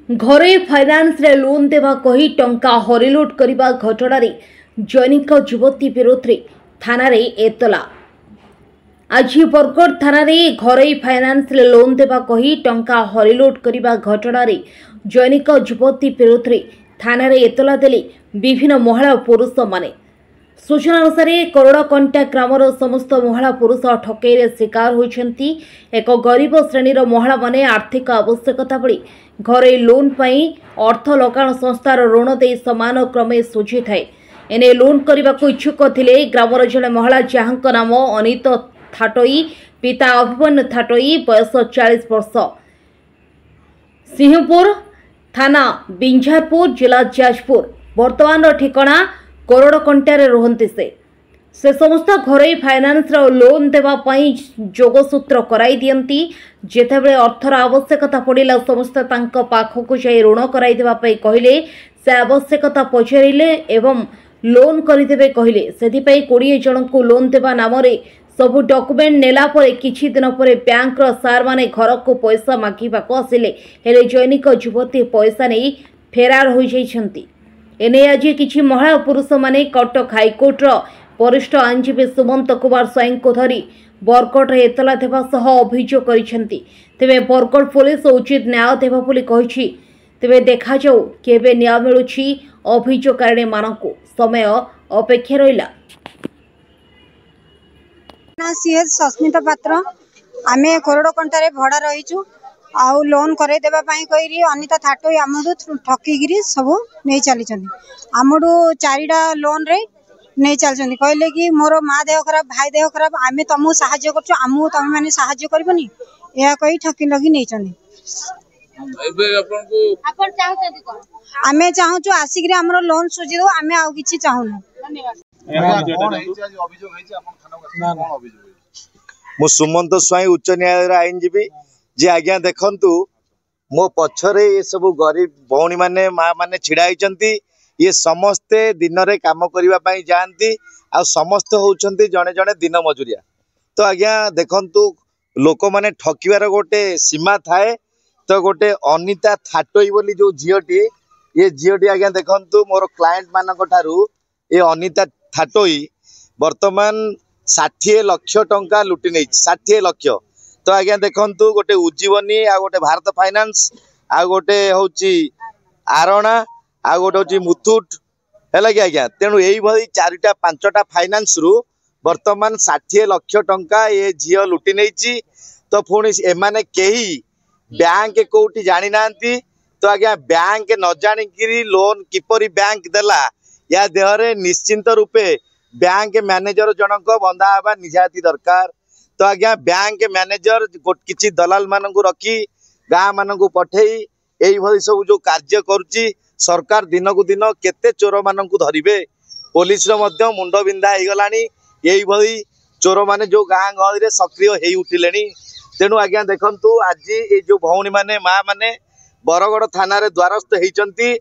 घरे फाइनान्स रे लोन देवा कही टंका हरिलुट करने घटना जैनिक युवती विरोध में थाना रे एतला। आज बरगड़ थाना रे घरे फाइनान्स रे लोन देवा कही टंका हरिलुट करने घटना जैनिक युवती विरोध में थाना रे एतला देले विभिन्न महिला और पुरुष माने। सूचना अनुसार करोड़कंटा ग्रामर समस्त महिला पुरुष ठकई शिकार होती। एक गरीब श्रेणीर महिला माने आर्थिक आवश्यकता बड़ी घरे लोन पाई अर्थ लगाण संस्थार ऋण दे समान क्रमे सुझी थाए। एने लोन करने को इच्छुक थिले ग्रामर जड़े महिला जहां नाम अनित थाटोई, पिता अभिमन्यु थाटोई, बयस 40 वर्ष, सिंहपुर थाना बिंझारपुर, जिला जाजपुर। वर्तमान ठिकाना करोड़कंटार रुहंती से समस्त घरे फाइनान्स लोन देवाई जोगसूत्र कराई दियंती। जेतेबेले अर्थर आवश्यकता पड़िला समस्त तांको पाखकु जाई ऋण कराई देवाई कहले। से आवश्यकता पचारिले एवं लोन करदेवे कहले। सेथिपई 20 जन को लोन देवा नाम सबु डॉक्यूमेंट नेला परे किछि दिन परे बैंक सार माने घर को पैसा मागिबाको आसिले, हेले जैनिक युवती पैसा नहीं फेरार हो जाइछंती। एने आज किछि महिला और पुरुष माने कटक हाईकोर्टर वरिष्ठ आईनजीवी सुमंत कुमार स्वाई को धरी बरगड़ एतला देवा सह अभियोग करिसेंती। तेबे बरगड़ पुलिस उचित न्याय देबा बोली कहिछि। तेबे देखा जाऊ केबे न्याय मिलुछि अभियोगकारिणी मानकु, समय अपेक्षा रहिला। ना सीएस सस्मिता पात्र आमे करोड़कंटारे भड़ा रहीचु आउ लोन करे देबा पई कहिरी अनिता थाटोई आमडू ठकीगिरी सब नहीं चली आमडू 4टा लोन रे नहीं चलछंती। कहले कि मोर माँ देह खराब, भाई देह खराब, आमे तुमको साहाय्य करछु, आमु तुम माने साहाय्य करबनी या कही ठकी लगी नहीं चंदी। आमे चाहूछु आसिक रे हमरो लोन सुझी दो, आमे आउ किछि चाहूनु। मु सुमंत स्वाई उच्च न्यायालय आईनजीवी जे आज्ञा देखंतु मो पछरे ये सब गरीब भौणी माने माँ माने छिड़ा होइचंती। ये समस्ते दिन रे काम करिबा पई जानती आ समस्त होउचंती जणे जणे दिन मजुरिया। तो आज्ञा देखंतु लोक माने ठकिबार गोटे सीमा थाए। तो गोटे अनिता थाटोई बोली जो झियोटी, ये झियोटी आज्ञा देखंतु मोर क्लाएंट मानक ठारू ये अनिता थाटोई वर्तमान 60 लाख टंका लुटि नहीं, 60 लाख। तो आज्ञा देखंतु गोटे उज्जीवनी आ गोटे भारत फाइनान्स आ गोटे होची आरणा आ गोटे होची मुथुट हैला कि आज्ञा। तेणु यही भली 4टा 5टा फाइनान्स रु वर्तमान 60 लाख टंका ये झियो लुटि नहीं। तो पुणी एमाने केही बैंक कोठी जानी नांती। तो आज्ञा बैंक न जानिकी लोन किपरि बैंक देला या देहरे निश्चिंत रूपे बैंक मैनेजर जनक बंधा हवा निजाती दरकार। तो आज्ञा बैंक मैनेजर किछि दलाल मानकु रखी गाँ मानकु पठेई एई भली सब जो कार्य करुची। सरकार दिन को दिन केते चोर मानकु धरिबे, पुलिस रो मध्य मुंड बिंधा हे गलानी। एई भली चोर माने जो गाँ गहली रे सक्रिय हेई उठिलेनी। तेणु आज्ञा देखंतु आज ये जो भौणी माने माँ माने बरगड़ थाना रे द्वारस्थ हेइचंती।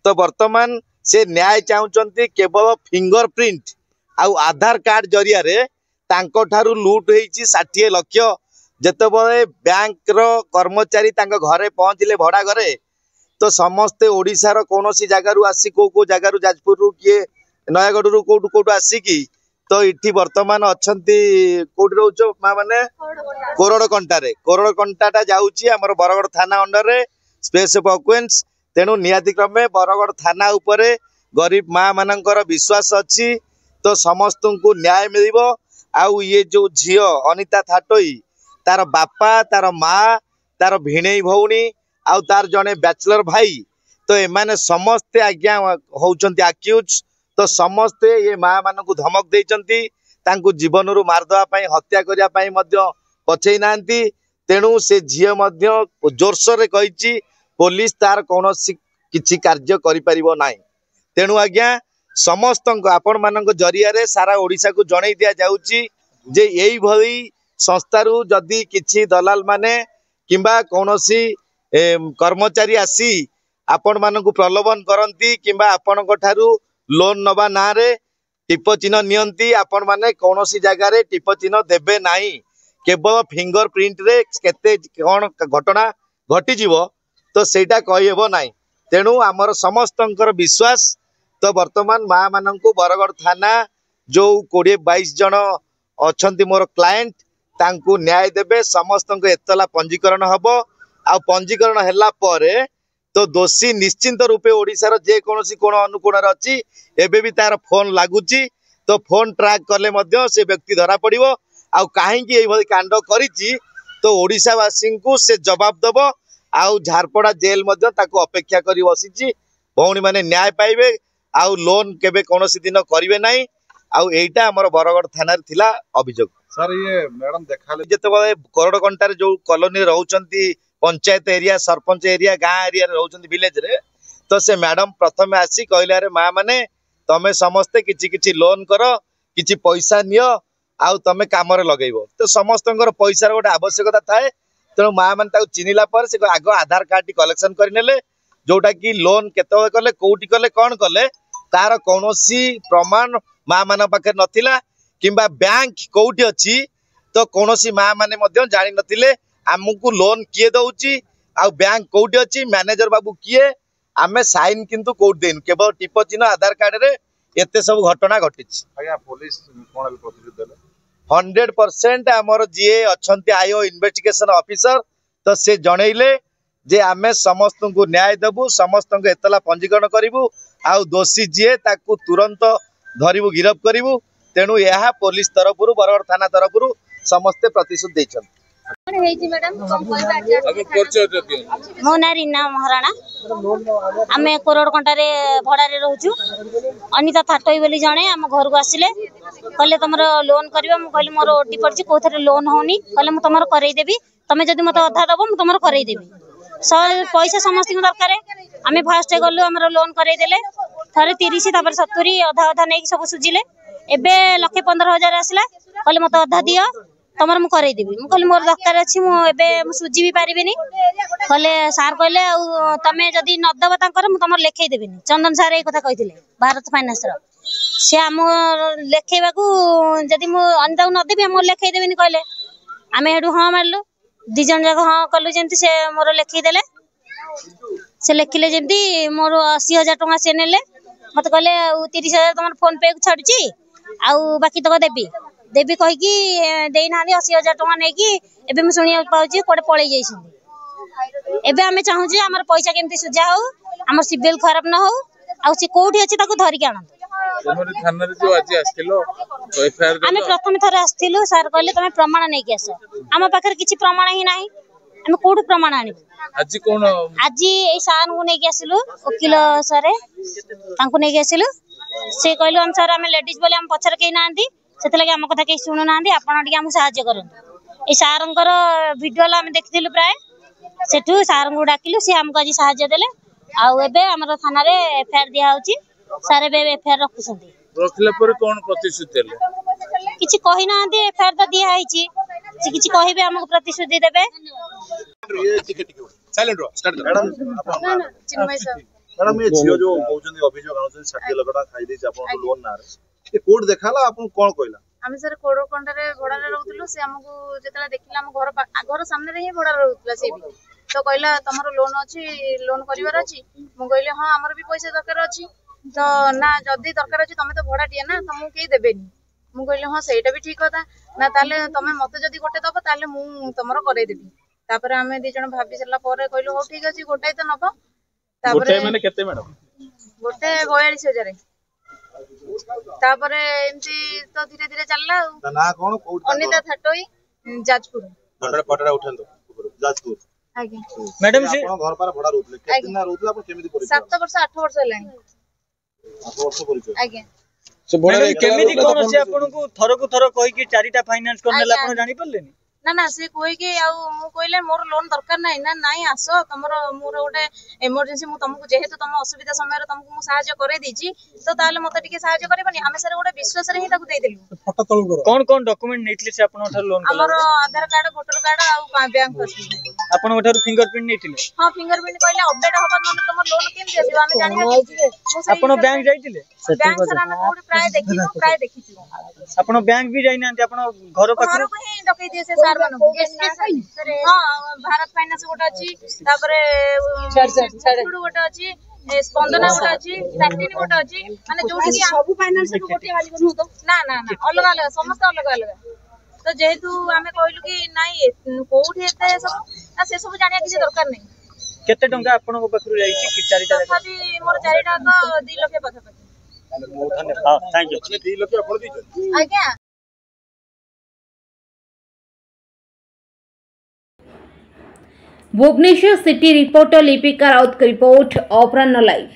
तो वर्तमान से न्याय चाहूचंती केवल फिंगरप्रिंट आउ आधार कार्ड जरिया रे तांको ठारू लूट होईची 60 लाख। जेतेबेले बैंक रो कर्मचारी तांको घरे पहुंचले भड़ा घरे, तो समस्ते ओडिसा रो कोनोसी जगह रु आसी को जगह रु जाजपुर रु किए नयागढ़ रु कोटू आसी की तो इठी वर्तमान अछंती कोठी रहउचो मा माने कोरोड़कंटाटा जाउची हमर बरगड़ थाना अंडर रे स्पेस ऑफ ऑक्वेंस। तेणु नियाति क्रमे बरगड़ थाना उपरे गरीब माँ मानकर विश्वास अच्छी। तो समस्त को न्याय मिलिबो। आउ ये जो झियो अनिता थाटोई तार बापा, तार माँ, तार भिणेई भौणी आउ तार जने बैचलर भाई, तो एमाने समस्ते आज्ञा होउचंती अक्यूज। तो समस्ते ये माँ मानकु धमक देइचंती, तांकु जीवन रु मारदवा पई हत्या करिया पई मध्य पछेई नांती। तेणु से झियो मध्य जोरसोर रे कहिची पुलिस तार कोनोसी किछि कार्य करि परिबो नाही। तेणु आज्ञा समस्त आपण मानक जरिया रे सारा ओडिसा को जणै दिया जाउची जे एई भली संस्था रु जदी किछि दलाल माने किंबा कोनोसी कर्मचारी आसी आपण मानकु प्रलोभन करंती किंबा आपण को ठारू लोन नबा ना रे टिप चिन्ह नियंती, आपण माने कोनोसी जगह रे टिप चिन्ह देबे नाही। केवल फिंगर प्रिंट रे केते कोन घटना घटी जीवो तो सेटा कहीहेब ना तेणु आमर समस्तंकर विश्वास तो वर्तमान माँ मान बरगढ़ थाना जो 20-22 जन अच्छा मोर क्लाएंट तांकू न्याय देबे समस्त एतला पंजीकरण हब आ पंजीकरण हैला परे तो दोषी निश्चिंत रूपे ओडिशार जे कोनोसी कोण अनुकोण अच्छी एबे भी तार फोन लागुची तो फोन ट्रैक कले मध्य से व्यक्ति धरा पड़िबो आ काहेकि एई भली कांड करिची तो ओडिशावासी को से जवाब दब आउ झारपड़ा जेल मध्य ताको अपेक्षा करी बसिची भौणी माने न्याय पाइबे आउ लोन केबे कोनोसी दिन करिवे नाही आउ एइटा हमर बरगढ़ थाना थिला अभियोग सर ये मैडम देखा जेतेबेले कोरडकंटार जो कॉलोनी रहउचंती पंचायत एरिया सरपंच एरिया गाँ एरिया रहउचंती विलेज रे तो से मैडम प्रथम आसी कहले अरे माँ माने तमे समस्ते किछि किछि लोन कर किछि पैसा नियो आउ तमे काम रे लगेइबो तो समस्तंकर पैसा गोटे आवश्यकता थाए तेणु माँ मैंने ताको चिन्हिला पर से आग आधार कार्ड टी कलेक्शन करनेले जोटा कि लोन केतबे कले कोउटी कले कोन कले तार कोनोसी प्रमाण माँ मान पाखे नथिला किंबा बैंक कोउटी अछि तो कोनोसी माँ माने मध्य जानि नथिले आमको लोन किए दउची आ बैंक कोउटी अछि मैनेजर बाबू किए आमे साइन किंतु कोउट देन केवल टिप चिन्ह आधार कार्ड रे एते सब घटना घटिछि आज्ञा पुलिस कोन भी प्रतिशत देले 100% आमर जी अच्छे आईओ इन्वेस्टिगेशन ऑफिसर तो से जनइले जे आमे समस्त को न्याय देबू समस्त को एतला पंजीकरण करिवु आ दोषी जी ताकू तुरंत धरिबू गिरफ करिवु तेणु यह पुलिस तरफ बरगढ़ थाना तरफ समस्ते प्रतिशोध देछन मो ना रीना महाराणा आम कोरडकंटार भड़ा रोचु अनिता थाटोई बोली जड़े आम घर को आसिले कहले तुम लोन करवा मुझे मोर ओटी पड़ी कौ थे लोन होनी कहले मुझे तुम करईदेवी तुम्हें जब मत अधा दब मुझे तुम करईदेवी पैसा समस्त दरकार आम फास्ट गलु आम लोन करईदे थे 30 70 अधा अधा नहीं सब सुझिले एवं 1,15,000 आसला कहले मत अधा दियो तुम मुझे करईदेवी मुझे मोर दरकार अच्छी मुझे सुझी भी पारि कहले सार कहले तुम जदि नदब तुम लिखेदेवी चंदन सार ये कथा कही भारत फाइनान्स सी आम लिखेबा जदि मुझे नदेवी मोर लिखेदेवी कहले आम हेटू हाँ मारू 2 जन जाक हाँ कलु जमी से मोर लिखीदे से लिखिले जमी मोर 80,000 टଙ୍କା सी ने मत कहले 30,000 तुम फोन पे को छाड़ी आउ बाकी तक देवी देवी कहीकि देना 80,000 टଙ୍କା नहीं कि शुणा पाऊँ कौटे पलि जाइए आम चाहूँ आम पैसा केमती सुझा हो आम सिविल खराब न हो आउ कौटी अच्छी धरिकी आनंद आम प्रथम थर आसलु सार कहले तुम प्रमाण नहीं आस आम पाखे किसी प्रमाण ही ना आम कौटू प्रमाण आणु आज ये सार को लेकिन आसलु वकिल सारे नहीं आसलु से कहलु आम सार आम लेडीज बोले आम पछर कहीं ना से आम कथा कहीं शुणु ना आपड़ साहय करूँ ये सार भिडियो आम देखी प्राय सेठू सार को डाकिलु सी आमको आज साहय देले आम थाना एफआईआर दिखाई सार एफआईआर रखुंट कौन प्रतिश्रुति किसी कही ना एफआईआर तो दिखाई किसी कहे आमको प्रतिश्रुति देवे मैडम ये झियो जो कहउछन अभियोग आउछन 60 लाख टका खाई देछ आपन लोन ना रे कोड देखाला आपन कोन कहला आम सर कोरडकंटारे भड़ा रहउतलु से हमकु जेतला देखिला हम घर सामने रे ही भड़ा रहउतला से भी तो कहला तमरो लोन अछि लोन करिवार अछि मु कहले हां हमर भी पैसा दरकार अछि तो ना जदी दरकार अछि तमे तो भड़ा टिया ना तमु के देबेनी मु कहले हां सेटा भी ठीक कथा ना ताले तमे मते जदी गोटे दबो ताले मु तमरो करई देबी तापर आमे दि जण भाबी सरला परे कहलो हो ठीक अछि गोटाई तो नबो गोटे माने केते मैडम गोटे 42,000 तापरे एमती तो धीरे धीरे चलला ना कोन कोड अनिता थाटोई जाजपुर पटरा उठन दो जाजपुर आगे मैडम से आपन घर पर भड़ा रोतले केते ना रोतले आपन केमिति परिचय 7 वर्ष 8 वर्ष हेलानी 8 वर्ष परिचय आगे से बड़ा केमिति कोन से आपन को थरो को थरो कहि कि चारिटा फाइनांस करनेला आपन जानि पड़लेनी ना ना से कोई के आ मु कहले मोर लोन दरकार नाही ना नाही आसो तमरो मोर गोटे इमरजेंसी मु तुमको जेहेतु तुम असुविधा समय रे तुमको मु सहायता करे दीची तो ताले मते टिके सहायता करबनी आमे सर गोटे विश्वास रे ही ताकू दे देलु फोटो तळु करो कोन डॉक्यूमेंट नेथिले से आपन उठा लोन हमर आधार कार्ड वोटर कार्ड आ बैंक पासबुक आपन उठा फिंगरप्रिंट नेथिले हां फिंगरप्रिंट कहले अपडेट होबा न तुम लोन केमती आसीबो आमे जानिबा आपण बैंक जाइतिले बैंक सर आमे कोड प्राय देखिछु आपण बैंक भी जाई नांती आपण घर पाखर घर को ही डकई दिए से सर मानु हां भारत फाइनेंस गोटा अछि तापरे छड़ गोटा अछि स्पंदना गोटा अछि सैटिन गोटा अछि माने जोठी सब फाइनेंस को गोटे वाली बनु तो ना ना ना अलग अलग समस्त अलग अलग तो जेहेतु आमे कहलु कि नाइ कोउठी एते सब ना से सब जानिया किछ दरकार नै केते टंका आपण को पाखर जाई छी कि चारिटा तथापि मोर चारिटा तो 2 लाख पाखा पाखी धन्यवाद हां थैंक यू 2 लाख आपण दी आज्ञा भुवनेश्वर सिटी रिपोर्टर लिपिका राउत की रिपोर्ट अपराह्न लाइव।